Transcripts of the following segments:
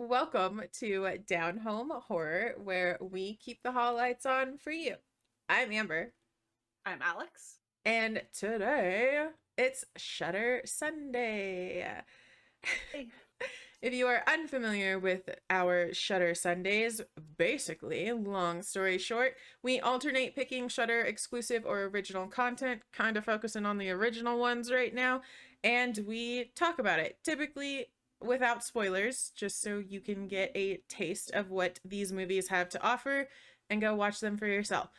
welcome to Down Home Horror, where we keep the hall lights on for you. I'm Amber, I'm Alex. and today it's Shudder Sunday. Hey. If you are unfamiliar with our Shudder Sundays, basically, long story short, we alternate picking Shudder exclusive or original content, kind of focusing on the original ones right now, and we talk about it, typically without spoilers, just so you can get a taste of what these movies have to offer and go watch them for yourself.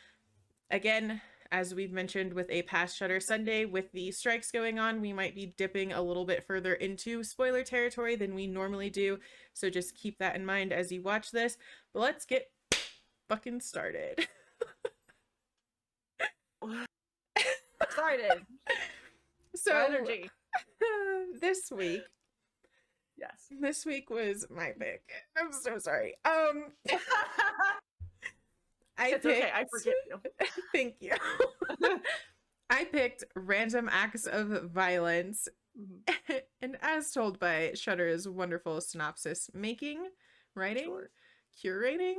Again, as we've mentioned with a past Shudder Sunday, with the strikes going on, we might be dipping a little bit further into spoiler territory than we normally do. So just keep that in mind as you watch this. But let's get fucking started. Started. So energy. this week. Yes. This week was my pick. I'm so sorry. It's okay, I forgive you. Thank you. I picked Random Acts of Violence. Mm-hmm. And as told by Shudder's wonderful synopsis making, writing, curating,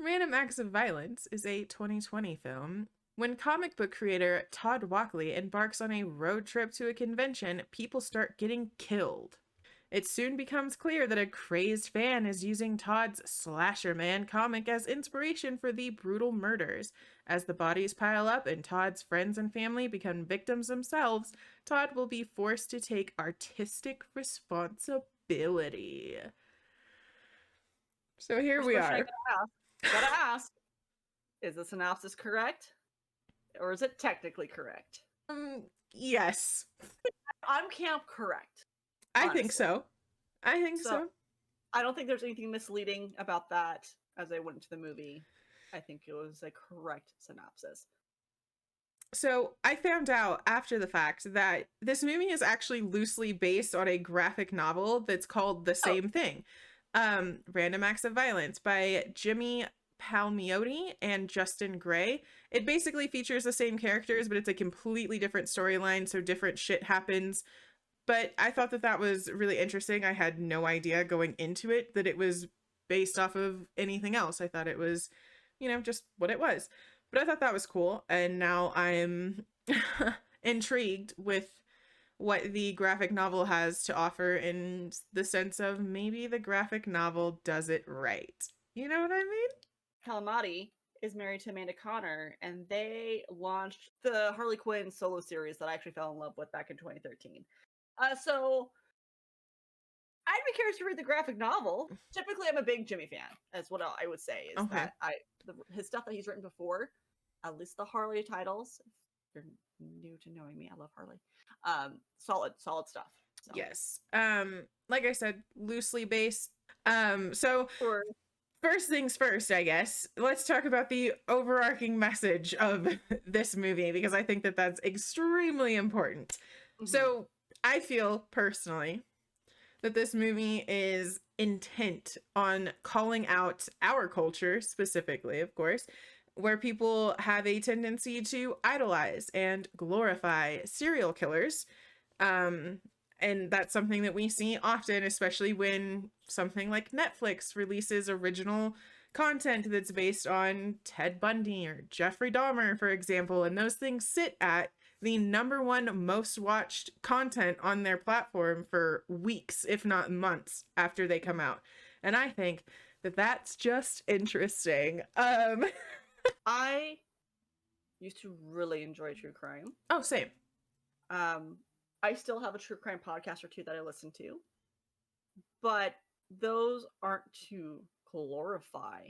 Random Acts of Violence is a 2020 film. When comic book creator Todd Walkley embarks on a road trip to a convention, people start getting killed. It soon becomes clear that a crazed fan is using Todd's Slasher Man comic as inspiration for the brutal murders. As the bodies pile up and Todd's friends and family become victims themselves, Todd will be forced to take artistic responsibility. So here we are. Gotta ask, is the synopsis correct? Or is it technically correct? Yes. I'm camp correct. Honestly. I think so. I think so. I don't think there's anything misleading about that as I went into the movie. I think it was a correct synopsis. So I found out after the fact that this movie is actually loosely based on a graphic novel that's called the same thing. Random Acts of Violence by Jimmy Palmiotti and Justin Gray. It basically features the same characters, but it's a completely different storyline, so different shit happens. But I thought that that was really interesting. I had no idea going into it that it was based off of anything else. I thought it was, just what it was. But I thought that was cool. And now I'm intrigued with what the graphic novel has to offer in the sense of maybe the graphic novel does it right. You know what I mean? Palmiotti is married to Amanda Connor, and they launched the Harley Quinn solo series that I actually fell in love with back in 2013. So I'd be curious to read the graphic novel. Typically, I'm a big Jimmy fan, as what I would say is that his stuff that he's written before, at least the Harley titles. If you're new to knowing me, I love Harley. Solid stuff. So. Yes. Like I said, loosely based. So first things first, I guess. Let's talk about the overarching message of this movie, because I think that that's extremely important. Mm-hmm. So I feel personally that this movie is intent on calling out our culture specifically, of course, where people have a tendency to idolize and glorify serial killers. And that's something that we see often, especially when something like Netflix releases original content that's based on Ted Bundy or Jeffrey Dahmer, for example, and those things sit at the #1 most watched content on their platform for weeks, if not months, after they come out. And I think that that's just interesting. I used to really enjoy true crime. Oh, same. I still have a true crime podcast or two that I listen to, but those aren't to glorify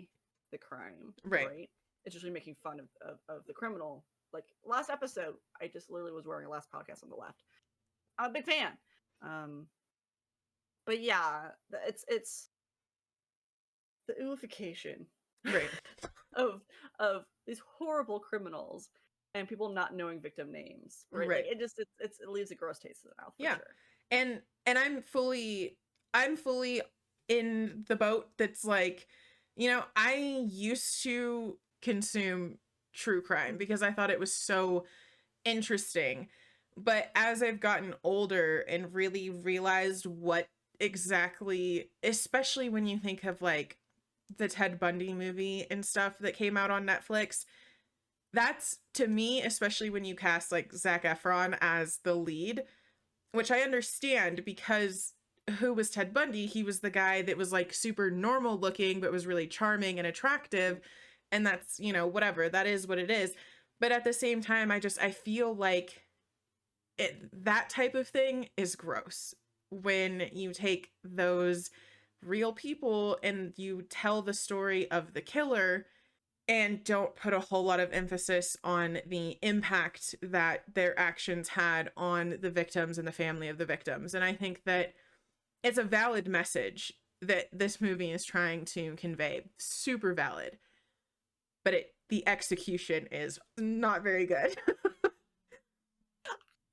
the crime, right? It's usually making fun of the criminal. Like last episode, I just literally was wearing a Last Podcast on the left. I'm a big fan. But yeah, it's the ooification, right, of these horrible criminals and people not knowing victim names, right? Like it leaves a gross taste in the mouth. For sure. And I'm fully in the boat that's like, I used to consume true crime because I thought it was so interesting. But as I've gotten older and really realized what exactly, especially when you think of like the Ted Bundy movie and stuff that came out on Netflix. That's, to me, especially when you cast like Zac Efron as the lead, which I understand because who was Ted Bundy? He was the guy that was like super normal looking, but was really charming and attractive. And that's, you know, whatever, that is what it is. But at the same time, I feel like that type of thing is gross when you take those real people and you tell the story of the killer and don't put a whole lot of emphasis on the impact that their actions had on the victims and the family of the victims. And I think that it's a valid message that this movie is trying to convey. Super valid. But the execution is not very good.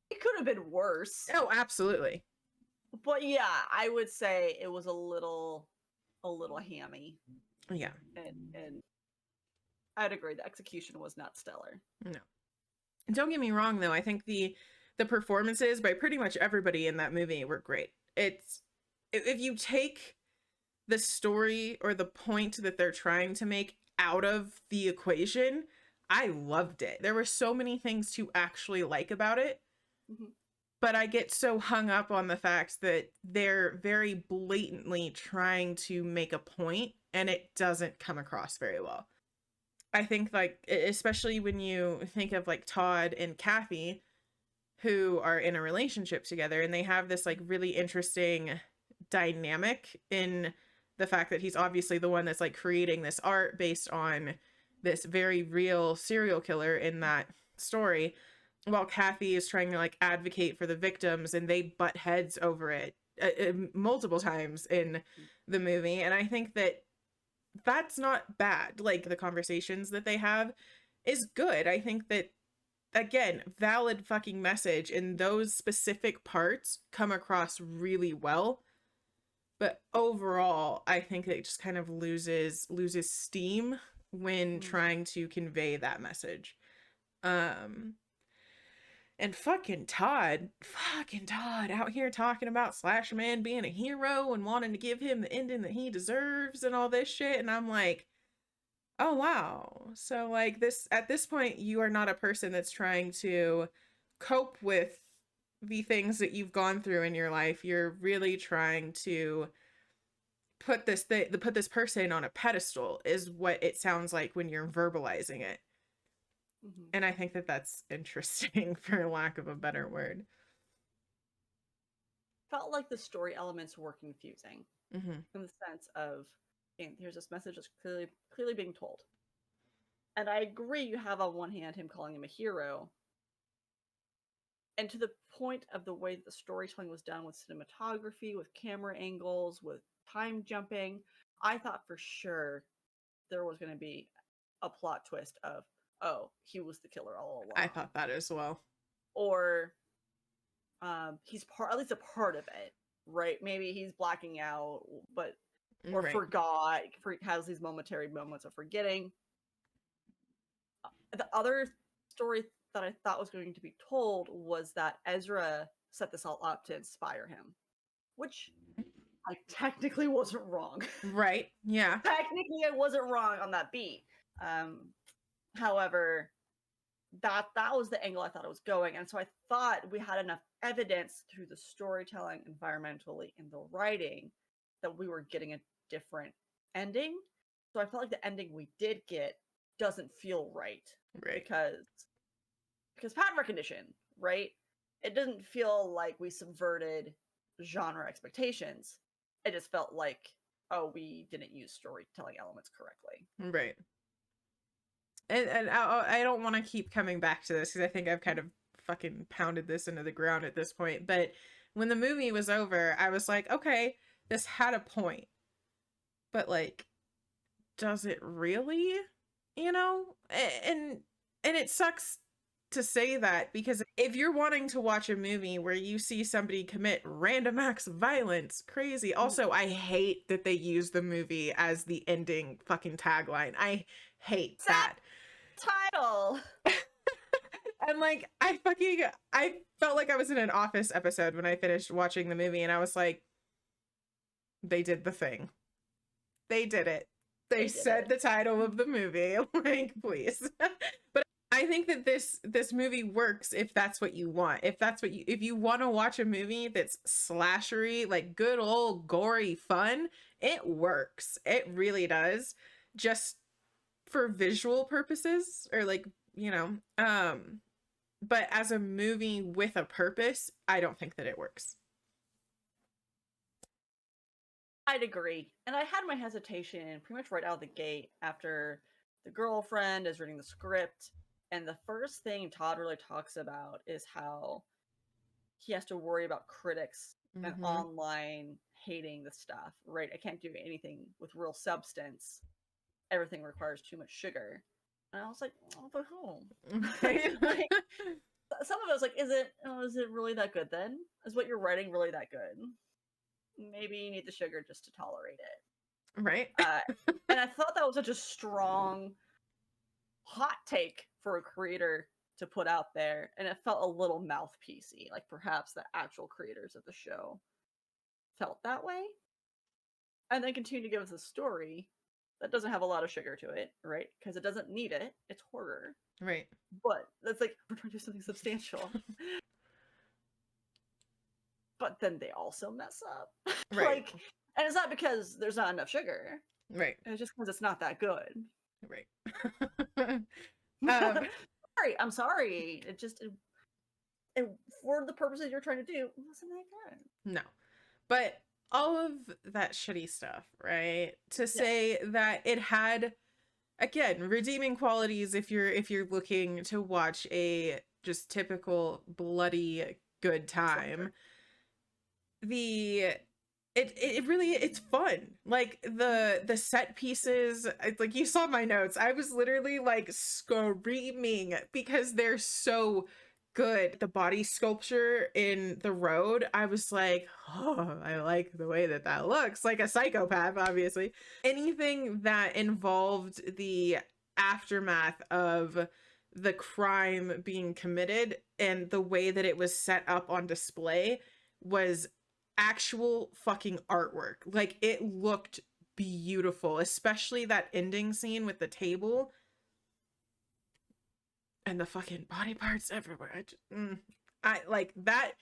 It could have been worse. Oh, absolutely. But yeah, I would say it was a little hammy. Yeah. And I'd agree the execution was not stellar. No. Don't get me wrong though, I think the performances by pretty much everybody in that movie were great. It's, if you take the story or the point that they're trying to make out of the equation, I loved it. There were so many things to actually like about it. Mm-hmm. But I get so hung up on the fact that they're very blatantly trying to make a point and it doesn't come across very well. I think like, especially when you think of like Todd and Kathy, who are in a relationship together and they have this like really interesting dynamic in the fact that he's obviously the one that's like creating this art based on this very real serial killer in that story, while Kathy is trying to like advocate for the victims and they butt heads over it multiple times in the movie. And I think that that's not bad. Like the conversations that they have is good. I think that, again, valid fucking message, and those specific parts come across really well. But overall, I think it just kind of loses steam when trying to convey that message. And fucking Todd out here talking about Slash Man being a hero and wanting to give him the ending that he deserves and all this shit. And I'm like, oh, wow. So like this, at this point, you are not a person that's trying to cope with the things that you've gone through in your life. You're really trying to put this person on a pedestal, is what it sounds like when you're verbalizing it. Mm-hmm. And I think that that's interesting, for lack of a better word. Felt like the story elements were confusing, mm-hmm. in the sense of, here's this message that's clearly being told. And I agree, you have on one hand him calling him a hero, and to the point of the way that the storytelling was done with cinematography, with camera angles, with time jumping, I thought for sure there was going to be a plot twist of, oh, he was the killer all along. I thought that as well. Or he's at least a part of it, right? Maybe he's blacking out, but or right. Forgot, has these momentary moments of forgetting. The other story that I thought was going to be told was that Ezra set this all up to inspire him, which I technically wasn't wrong. Right, yeah. Technically, I wasn't wrong on that beat. However, that was the angle I thought it was going. And so I thought we had enough evidence through the storytelling, environmentally, and the writing that we were getting a different ending. So I felt like the ending we did get doesn't feel right. Because pattern recognition, right? It doesn't feel like we subverted genre expectations. It just felt like, oh, we didn't use storytelling elements correctly. Right. And I don't want to keep coming back to this because I think I've kind of fucking pounded this into the ground at this point. But when the movie was over, I was like, okay, this had a point. But like, does it really? You know? And it sucks to say that, because if you're wanting to watch a movie where you see somebody commit random acts of violence, crazy. Also, I hate that they use the movie as the ending fucking tagline. I hate that title. And like, I felt like I was in an Office episode when I finished watching the movie, and I was like, They did the thing. They did it. They said the title of the movie. Like, please. But I think that this movie works if that's what you want. If you want to watch a movie that's slashery, like good old gory fun, it works. It really does. Just for visual purposes, or like, but as a movie with a purpose, I don't think that it works. I'd agree. And I had my hesitation pretty much right out of the gate after the girlfriend is reading the script. And the first thing Todd really talks about is how he has to worry about critics and online hating the stuff, right? I can't do anything with real substance. Everything requires too much sugar. And I was like, oh, but who? Like, some of it was like, is it really that good then? Is what you're writing really that good? Maybe you need the sugar just to tolerate it. Right. And I thought that was such a strong hot take for a creator to put out there, and it felt a little mouthpiecey, like perhaps the actual creators of the show felt that way. And then continue to give us a story that doesn't have a lot of sugar to it, right? Because it doesn't need it. It's horror. Right. But that's like, we're trying to do something substantial. But then they also mess up. Right. Like, and it's not because there's not enough sugar. Right. It's just because it's not that good. Right. I'm sorry. It for the purposes you're trying to do, it wasn't that good. No. But all of that shitty stuff, right? To say that it had, again, redeeming qualities if you're looking to watch a just typical bloody good time. It really, it's fun. Like the set pieces, it's like, you saw my notes. I was literally like screaming because they're so good. The body sculpture in the road, I was like, oh, I like the way that looks. Like a psychopath, obviously. Anything that involved the aftermath of the crime being committed and the way that it was set up on display was actual fucking artwork. Like, it looked beautiful, especially that ending scene with the table and the fucking body parts everywhere. I like that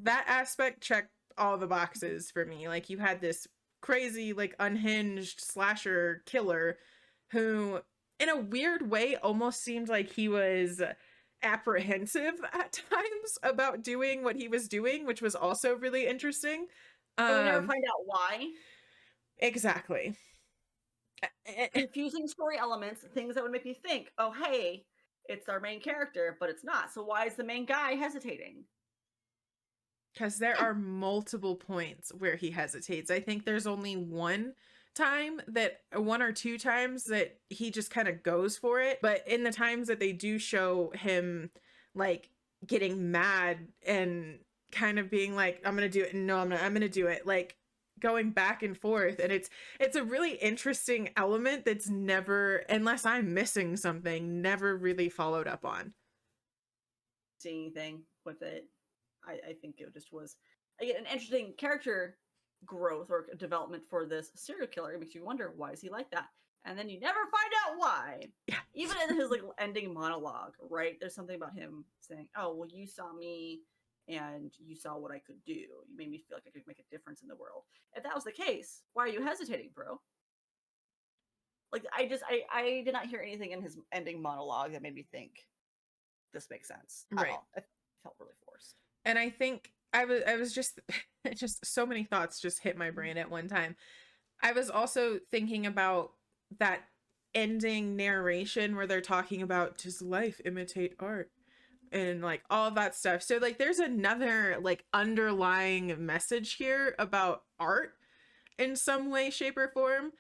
aspect checked all the boxes for me. Like, you had this crazy, like, unhinged slasher killer who, in a weird way, almost seemed like he was apprehensive at times about doing what he was doing, which was also really interesting. And we never find out why. Exactly. Confusing story elements, things that would make me think, oh, hey, it's our main character, but it's not. So why is the main guy hesitating? Because there are multiple points where he hesitates. I think there's only one or two times that he just kind of goes for it. But in the times that they do show him like getting mad and kind of being like, I'm gonna do it, and no, I'm gonna do it, like going back and forth. And it's a really interesting element that's never, unless I'm missing something, never really followed up on. See anything with it. I think it just was, again, an interesting character growth or development for this serial killer. It makes you wonder, why is he like that? And then you never find out why. Yeah. Even in his like ending monologue, right? There's something about him saying, oh, well, you saw me and you saw what I could do. You made me feel like I could make a difference in the world. If that was the case, why are you hesitating, bro? Like, I did not hear anything in his ending monologue that made me think this makes sense. Right. It felt really forced. And I think I was just so many thoughts just hit my brain at one time. I was also thinking about that ending narration where they're talking about, does life imitate art? And like all of that stuff. So like there's another like underlying message here about art in some way, shape, or form.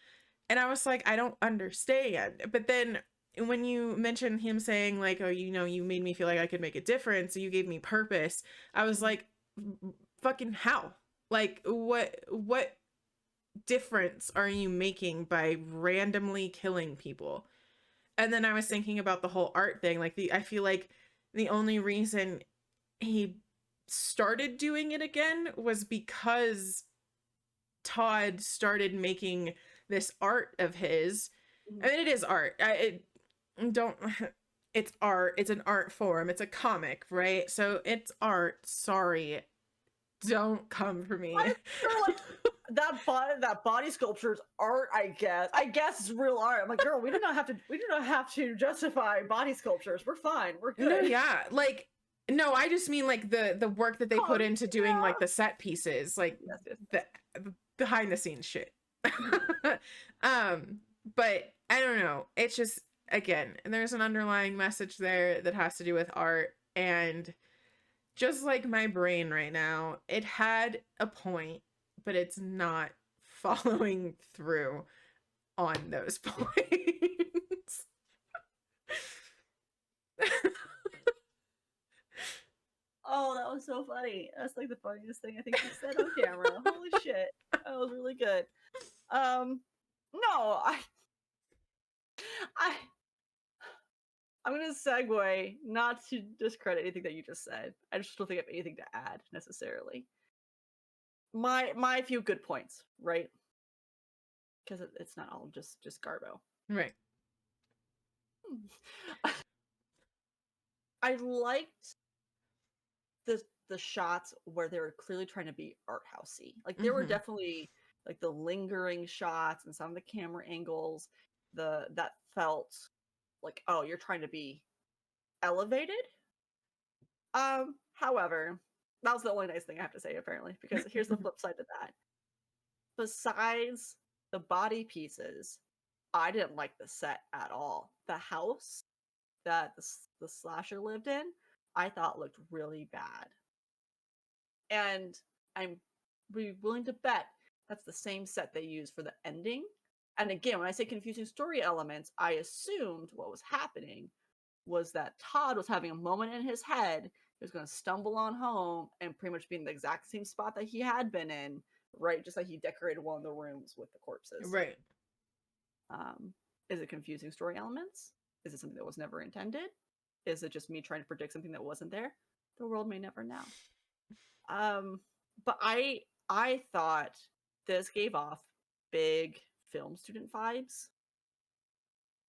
And I was like, I don't understand. But then when you mentioned him saying like, oh, you made me feel like I could make a difference, you gave me purpose, I was like, fucking how? Like, what difference are you making by randomly killing people? And then I was thinking about the whole art thing. Like, I feel like the only reason he started doing it again was because Todd started making this art of his. Mhm. I mean, it is art. Don't it's art. It's an art form. It's a comic, right? So it's art. Sorry. Don't come for me. Girl, like that body sculpture is art, I guess. I guess it's real art. I'm like, girl, we do not have to justify body sculptures. We're fine. We're good. No, yeah. Like, no, I just mean like the work that they put into doing like the set pieces, like the behind the scenes shit. But I don't know. It's just, again, there's an underlying message there that has to do with art, and just like my brain right now, it had a point, but it's not following through on those points. Oh, that was so funny. That's like the funniest thing I think you said on camera. Holy shit. That was really good. No, I'm gonna segue, not to discredit anything that you just said. I just don't think I have anything to add necessarily. My few good points, right? Because it's not all just garbo. Right. I liked the shots where they were clearly trying to be art housey. Like there were definitely like the lingering shots and some of the camera angles that felt like, oh, you're trying to be elevated. However, that was the only nice thing I have to say apparently, because here's the flip side to that. Besides the body pieces, I didn't like the set at all. The house that the slasher lived in, I thought looked really bad. And I'm willing to bet that's the same set they used for the ending. And again, when I say confusing story elements, I assumed what was happening was that Todd was having a moment in his head. He was going to stumble on home and pretty much be in the exact same spot that he had been in, right? Just like he decorated one of the rooms with the corpses. Right. Is it confusing story elements? Is it something that was never intended? Is it just me trying to predict something that wasn't there? The world may never know. But I thought this gave off big film student vibes.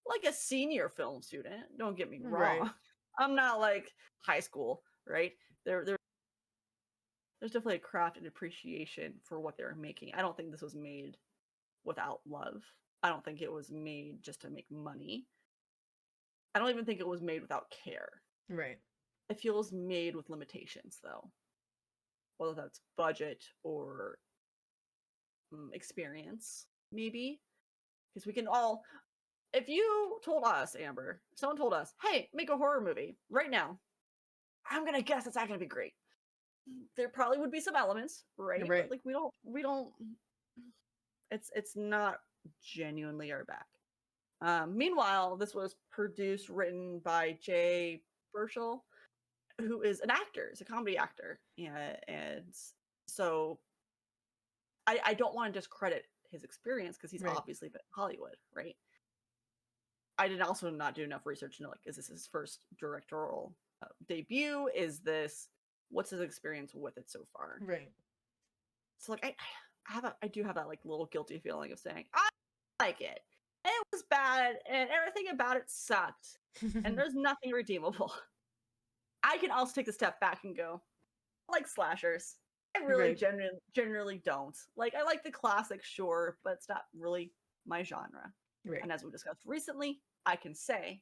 Like a senior film student, don't get me wrong. Right. I'm not like high school, right? There's definitely a craft and appreciation for what they were making. I don't think this was made without love. I don't think it was made just to make money. I don't even think it was made without care. Right. It feels made with limitations, though. Whether that's budget or experience, maybe. Because we can all... If you told us, Amber, someone told us, hey, make a horror movie right now, I'm going to guess it's not going to be great. There probably would be some elements, right? Right. But, like, we don't... It's not genuinely our back. Meanwhile, this was produced, written by Jay Burchell, who is an actor, is a comedy actor. And so I don't want to discredit his experience because he's obviously been in Hollywood, right? I did also not do enough research to know, like, is this his first directorial debut? What's his experience with it so far? Right. So, like, I do have that, like, little guilty feeling of saying, I like it. And it was bad, and everything about it sucked. And there's nothing redeemable. I can also take a step back and go, I like slashers. I really generally don't. Like, I like the classic, sure, but it's not really my genre. Right. And as we discussed recently, I can say,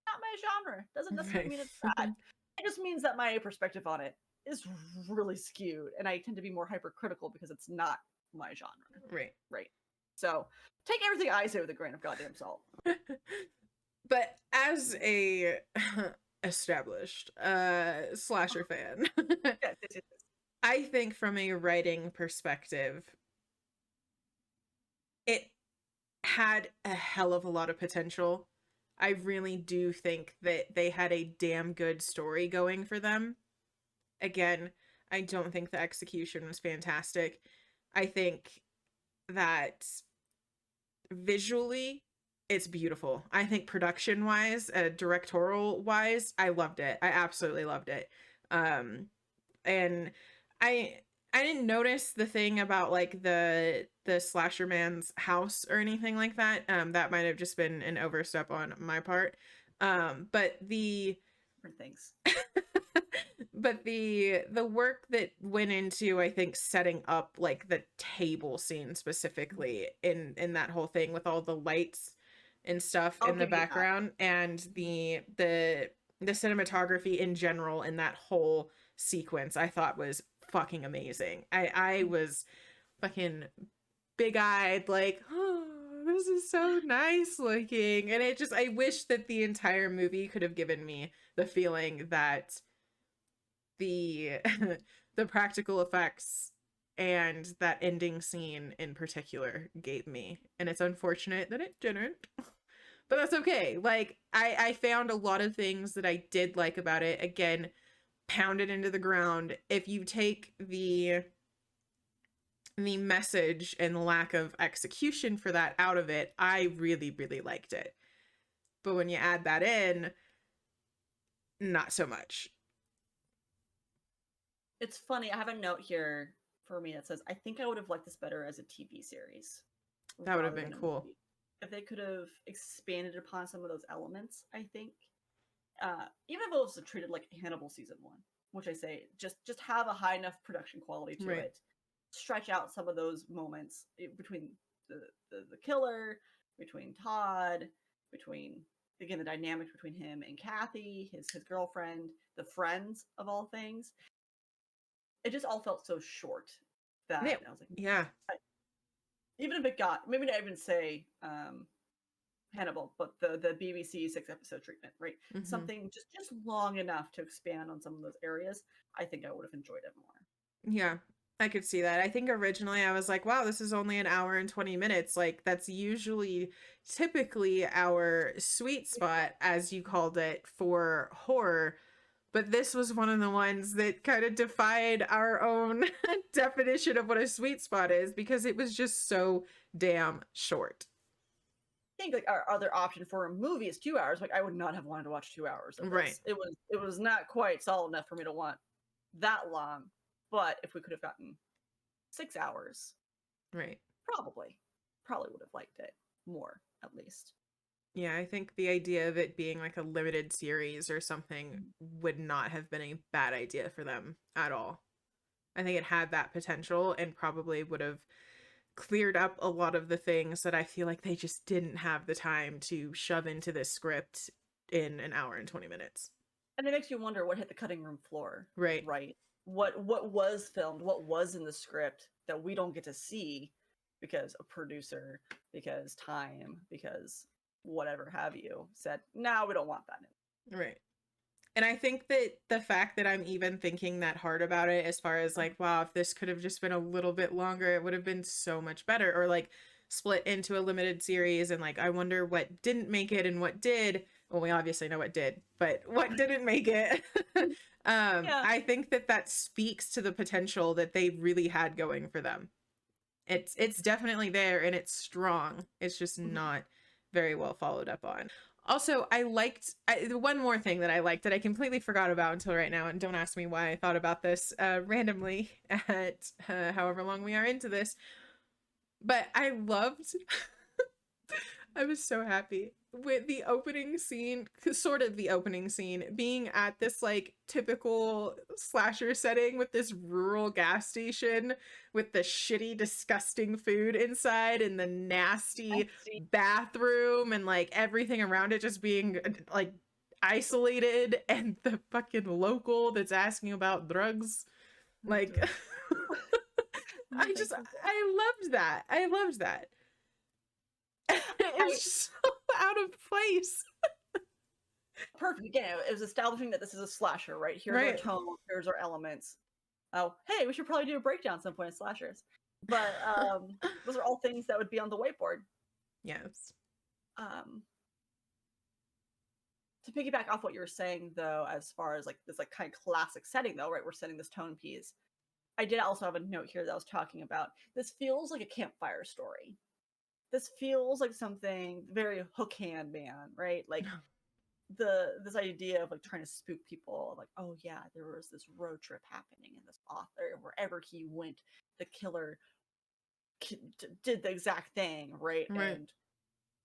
not my genre. Doesn't necessarily mean it's bad. It just means that my perspective on it is really skewed, and I tend to be more hypercritical because it's not my genre. Right. Right. So take everything I say with a grain of goddamn salt. But as a established slasher fan, yes. I think from a writing perspective, it had a hell of a lot of potential. I really do think that they had a damn good story going for them. Again, I don't think the execution was fantastic. I think that visually, it's beautiful. I think production-wise, directorial-wise, I loved it. I absolutely loved it. And I didn't notice the thing about like the slasher man's house or anything like that. That might have just been an overstep on my part. But the Different things. but the work that went into, I think, setting up like the table scene specifically in that whole thing with all the lights and stuff I'll in the give you that. background, and the cinematography in general in that whole sequence, I thought was fucking amazing. I was fucking big-eyed like, oh, this is so nice looking. And it just, I wish that the entire movie could have given me the feeling that the the practical effects and that ending scene in particular gave me. And it's unfortunate that it didn't. But that's okay. Like I found a lot of things that I did like about it. Again, pounded into the ground. If you take the message and lack of execution for that out of it, I really, really liked it. But when you add that in, not so much. It's funny. I have a note here for me that says, I think I would have liked this better as a TV series That would have rather been than a cool. movie. If they could have expanded upon some of those elements, I think. Even if it was treated like Hannibal season 1, which I say just have a high enough production quality to Right. it, stretch out some of those moments between the killer, between Todd, between again the dynamic between him and Kathy, his girlfriend, the friends of all things. It just all felt so short Yeah. that I was like, Yeah. even if it got maybe not even say Hannibal, but the BBC 6 episode treatment, right? Mm-hmm. Something just long enough to expand on some of those areas. I think I would have enjoyed it more. Yeah, I could see that. I think originally I was like, wow, this is only an hour and 20 minutes. Like, that's usually typically our sweet spot, as you called it, for horror. But this was one of the ones that kind of defied our own definition of what a sweet spot is because it was just so damn short. I think like our other option for a movie is 2 hours. Like I would not have wanted to watch 2 hours of Right, this. It was not quite solid enough for me to want that long. But if we could have gotten 6 hours, right. probably would have liked it more at least. Yeah, I think the idea of it being like a limited series or something would not have been a bad idea for them at all. I think it had that potential and probably would have cleared up a lot of the things that I feel like they just didn't have the time to shove into this script in an hour and 20 minutes. And it makes you wonder what hit the cutting room floor, Right. right? What was filmed, what was in the script that we don't get to see because a producer, because time, because whatever have you said, no, we don't want that in. Right. And I think that the fact that I'm even thinking that hard about it, as far as like, wow, if this could have just been a little bit longer, it would have been so much better. Or like split into a limited series and like, I wonder what didn't make it and what did. Well, we obviously know what did, but what didn't make it. Yeah. I think that that speaks to the potential that they really had going for them. It's definitely there and it's strong. It's just not very well followed up on. Also, the one more thing that I liked that I completely forgot about until right now, and don't ask me why I thought about this randomly at however long we are into this, but I loved I was so happy with the opening scene, sort of the opening scene, being at this like typical slasher setting with this rural gas station with the shitty, disgusting food inside and the I nasty see. bathroom and like everything around it just being like isolated, and the fucking local that's asking about drugs. Like, I loved that. I loved that. It was just so out of place. Perfect. Again, it was establishing that this is a slasher, right? Here's our Right. tone, here's our elements. Oh, hey, we should probably do a breakdown at some point of slashers. But those are all things that would be on the whiteboard. Yes. Um, to piggyback off what you were saying, though, as far as like this like kind of classic setting, though, right? We're setting this tone piece. I did also have a note here that I was talking about. This feels like a campfire story. This feels like something very Hook Hand Man, right? Like this idea of like trying to spook people, like, oh yeah, there was this road trip happening and this author, wherever he went, the killer did the exact thing, right? And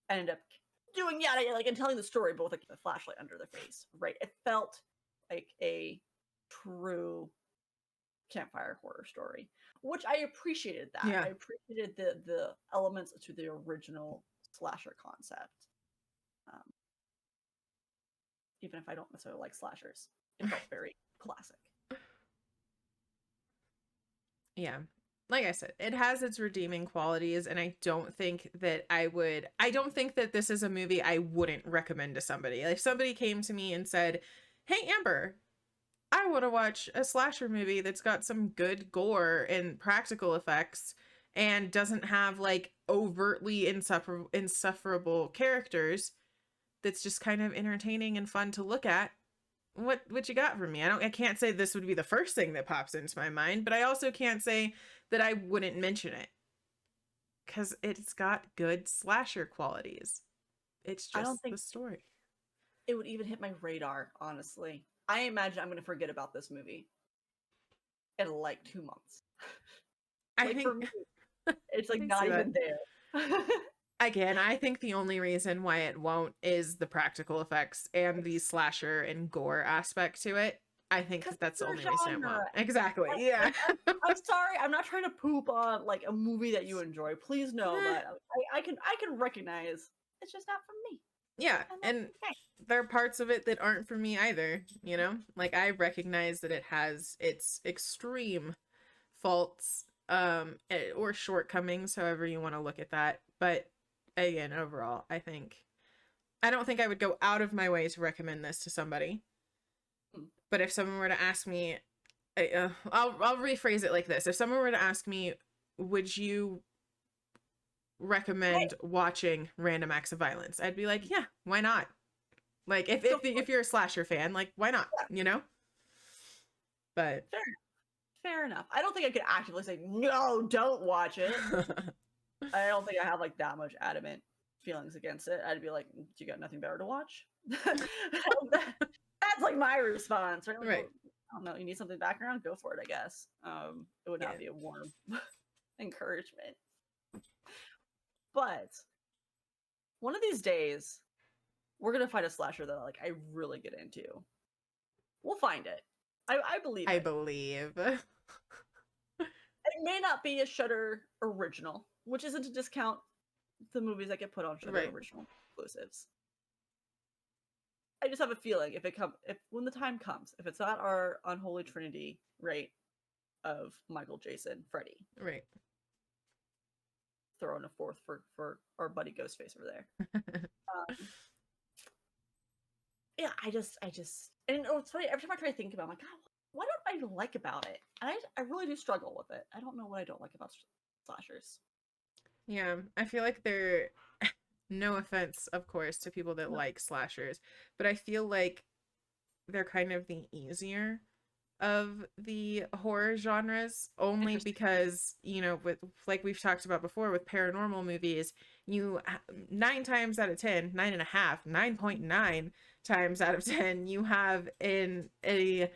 ended up doing yada yada, like, and telling the story, but with like the flashlight under their face, right? It felt like a true campfire horror story, which I appreciated. That Yeah. I appreciated the elements to the original slasher concept. Even if I don't necessarily like slashers, it felt very classic. Yeah. Like I said, it has its redeeming qualities, and I don't think that this is a movie I wouldn't recommend to somebody. If somebody came to me and said, hey, Amber, I want to watch a slasher movie that's got some good gore and practical effects and doesn't have like overtly insufferable characters, that's just kind of entertaining and fun to look at, what you got for me? I can't say this would be the first thing that pops into my mind, but I also can't say that I wouldn't mention it, because it's got good slasher qualities. It's just, I don't think the story. It would even hit my radar, honestly. I imagine I'm going to forget about this movie in like 2 months. I think, for me, it's like not even there. Again, I think the only reason why it won't is the practical effects and the slasher and gore aspect to it. I think that's the only reason it won't. Exactly. Yeah. I'm sorry. I'm not trying to poop on like a movie that you enjoy. Please know that I can recognize it's just not for me. Yeah, and there are parts of it that aren't for me either, you know? Like, I recognize that it has its extreme faults, or shortcomings, however you want to look at that. But again, overall, I don't think I would go out of my way to recommend this to somebody. But if someone were to ask me, I'll rephrase it like this. If someone were to ask me, would you recommend watching Random Acts of Violence, I'd be like, yeah, why not? Like, if you're a slasher fan, like, why not? You know? But fair enough. I don't think I could actively say, no, don't watch it. I don't think I have like that much adamant feelings against it. I'd be like, do you got nothing better to watch? That's like my response, right? Like, right. I don't know, you need something background, go for it, I guess. It would not be a warm encouragement. But one of these days, we're gonna find a slasher that like I really get into. We'll find it. I believe. I believe. It may not be a Shudder original, which isn't to discount the movies that get put on Shudder original exclusives. I just have a feeling if when the time comes, if it's not our unholy trinity, right, of Michael, Jason, Freddy, right, throw in a fourth for our buddy Ghostface over there. Yeah, I just, and it's funny, every time I try to think about it, I'm like, God, what don't I like about it? And I really do struggle with it. I don't know what I don't like about slashers. Yeah, I feel like they're, no offense, of course, to people that like slashers, but I feel like they're kind of the easier of the horror genres, only because, you know, with, like we've talked about before, with paranormal movies, 9 times out of 10, 9.9 times out of 10, you have in a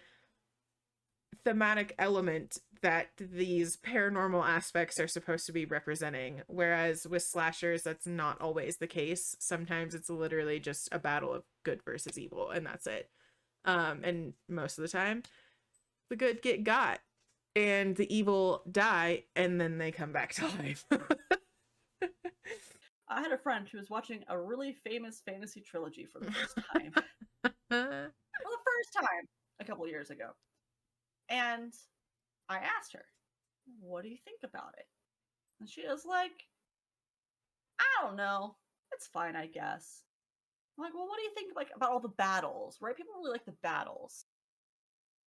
thematic element that these paranormal aspects are supposed to be representing, whereas with slashers, that's not always the case. Sometimes it's literally just a battle of good versus evil, and that's it. And most of the time, the good get got and the evil die, and then they come back to life. I had a friend who was watching a really famous fantasy trilogy for the first time. For the first time a couple years ago. And I asked her, what do you think about it? And she was like, I don't know. It's fine, I guess. I'm like, well, what do you think like about all the battles, right? People really like the battles.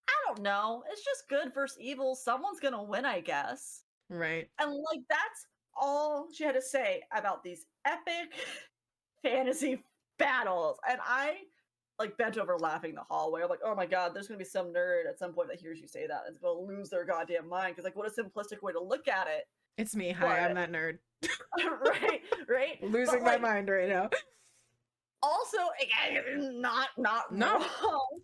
I don't know. It's just good versus evil. Someone's gonna win, I guess. Right. And like that's all she had to say about these epic fantasy battles. And I like bent over laughing in the hallway. I'm like, oh my God, there's gonna be some nerd at some point that hears you say that and is gonna lose their goddamn mind. Because like, what a simplistic way to look at it. It's me. Hi, I'm that nerd. right. Losing my mind right now. Also, again, not No. wrong.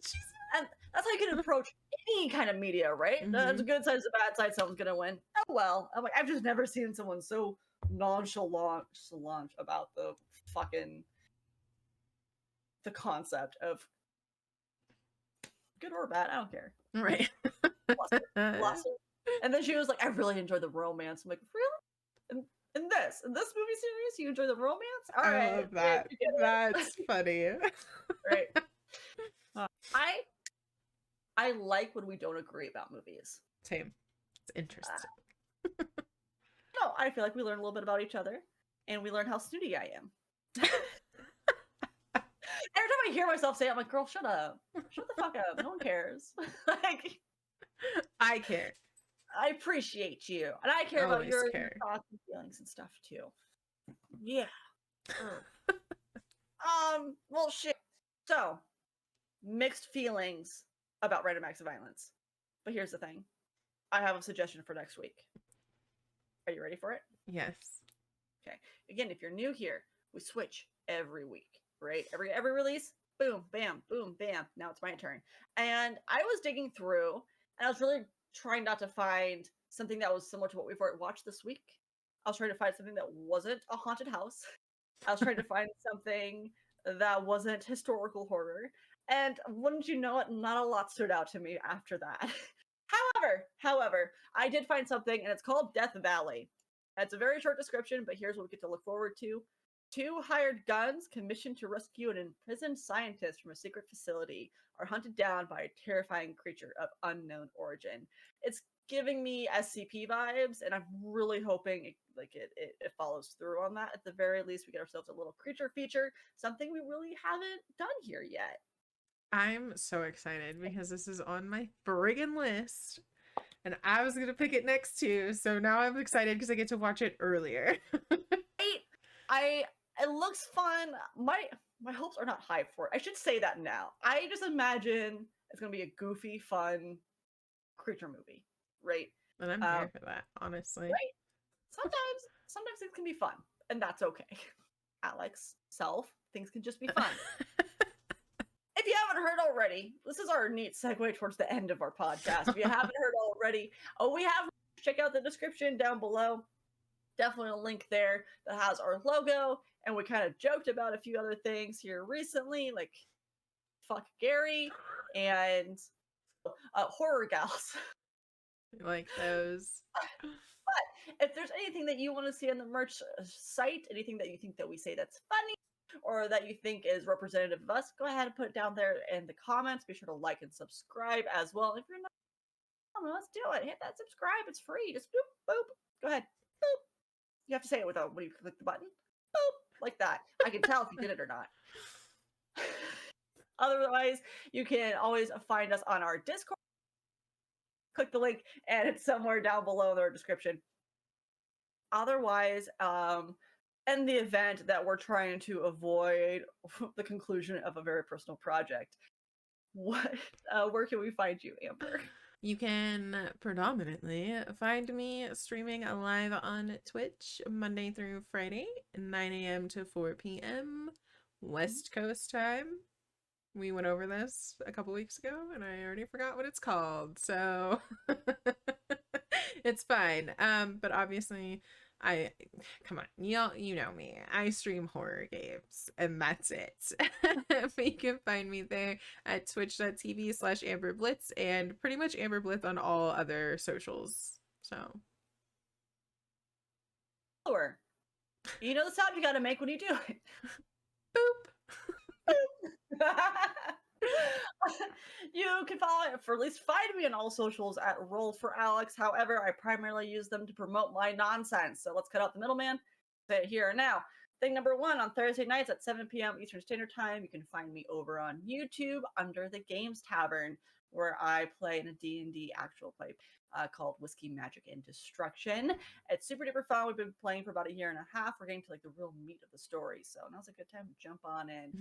And that's how you can approach any kind of media, right? There's a good side, there's a bad side, someone's gonna win. Oh well. I'm like, I've just never seen someone so nonchalant about the fucking the concept of good or bad, I don't care. Right. Bless her. Bless her. And then she was like, I really enjoy the romance. I'm like, really? In this movie series, you enjoy the romance? All right. I love that. That's funny. Right. I like when we don't agree about movies. Same. It's interesting. No, I feel like we learn a little bit about each other, and we learn how snooty I am. Every time I hear myself say it, I'm like, girl, shut up. Shut the fuck up. No one cares. Like, I care. I appreciate you. And I care about your thoughts and feelings and stuff too. Yeah. Well, shit. So, mixed feelings about random acts of violence. But here's the thing. I have a suggestion for next week. Are you ready for it? Yes. Okay. Again, if you're new here, we switch every week, right? Every release, boom, bam, boom, bam. Now it's my turn. And I was digging through, and I was really trying not to find something that was similar to what we've already watched this week. I was trying to find something that wasn't a haunted house. I was trying to find something that wasn't historical horror. And wouldn't you know it, not a lot stood out to me after that. However, I did find something, and it's called Death Valley. It's a very short description, but here's what we get to look forward to. 2 hired guns commissioned to rescue an imprisoned scientist from a secret facility are hunted down by a terrifying creature of unknown origin. It's giving me SCP vibes, and I'm really hoping it follows through on that. At the very least, we get ourselves a little creature feature, something we really haven't done here yet. I'm so excited because this is on my friggin' list. And I was going to pick it next too. So now I'm excited because I get to watch it earlier. It looks fun. My hopes are not high for it. I should say that now. I just imagine it's going to be a goofy, fun creature movie, right? And I'm here for that, honestly. Right? Sometimes things can be fun, and that's okay. Alex, things can just be fun. If you haven't heard already, this is our neat segue towards the end of our podcast. If you haven't heard already, check out the description down below. Definitely a link there that has our logo, and we kind of joked about a few other things here recently, like fuck Gary and horror gals. Like those. But if there's anything that you want to see on the merch site, anything that you think that we say that's funny, or that you think is representative of us, go ahead and put it down there in the comments. Be sure to like and subscribe as well. If you're not, let's do it. Hit that subscribe. It's free. Just boop, boop. Go ahead. Boop. You have to say it without when you click the button. Boop. Like that. I can tell if you did it or not. Otherwise, you can always find us on our Discord. Click the link, and it's somewhere down below in our description. Otherwise, in the event that we're trying to avoid the conclusion of a very personal project, where can we find you, Amber? You can predominantly find me streaming live on Twitch Monday through Friday, 9 a.m. to 4 p.m. West Coast time. We went over this a couple weeks ago, and I already forgot what it's called, so it's fine. But obviously, come on, y'all, you know me. I stream horror games, and that's it. You can find me there at twitch.tv/AmberBlitz, and pretty much Amber Blitz on all other socials. So, you know the sound you gotta make when you do it. Boop. You can follow it, for at least find me on all socials at Roll for Alex. However, I primarily use them to promote my nonsense. So let's cut out the middleman. Say it here and now. Thing number 1, on Thursday nights at 7 p.m. Eastern Standard Time, you can find me over on YouTube under the Games Tavern, where I play in a D&D actual play called Whiskey, Magic, and Destruction. It's super duper fun. We've been playing for about a year and a half. We're getting to like the real meat of the story, so now's a good time to jump on in.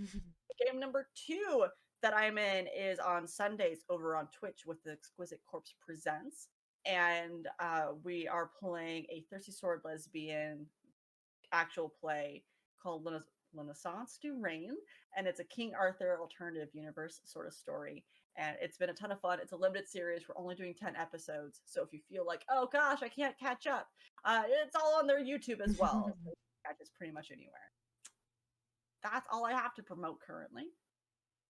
Game number 2 that I'm in is on Sundays over on Twitch with the Exquisite Corpse Presents, and we are playing a Thirsty Sword Lesbian actual play called Renaissance du Reign, and it's a King Arthur alternative universe sort of story. And it's been a ton of fun. It's a limited series. We're only doing 10 episodes. So if you feel like, oh gosh, I can't catch up, it's all on their YouTube as well. So you can catch it pretty much anywhere. That's all I have to promote currently,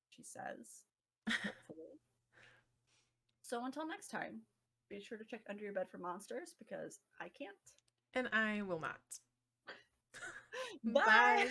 she says. Hopefully. So until next time, be sure to check under your bed for monsters because I can't. And I will not. Bye.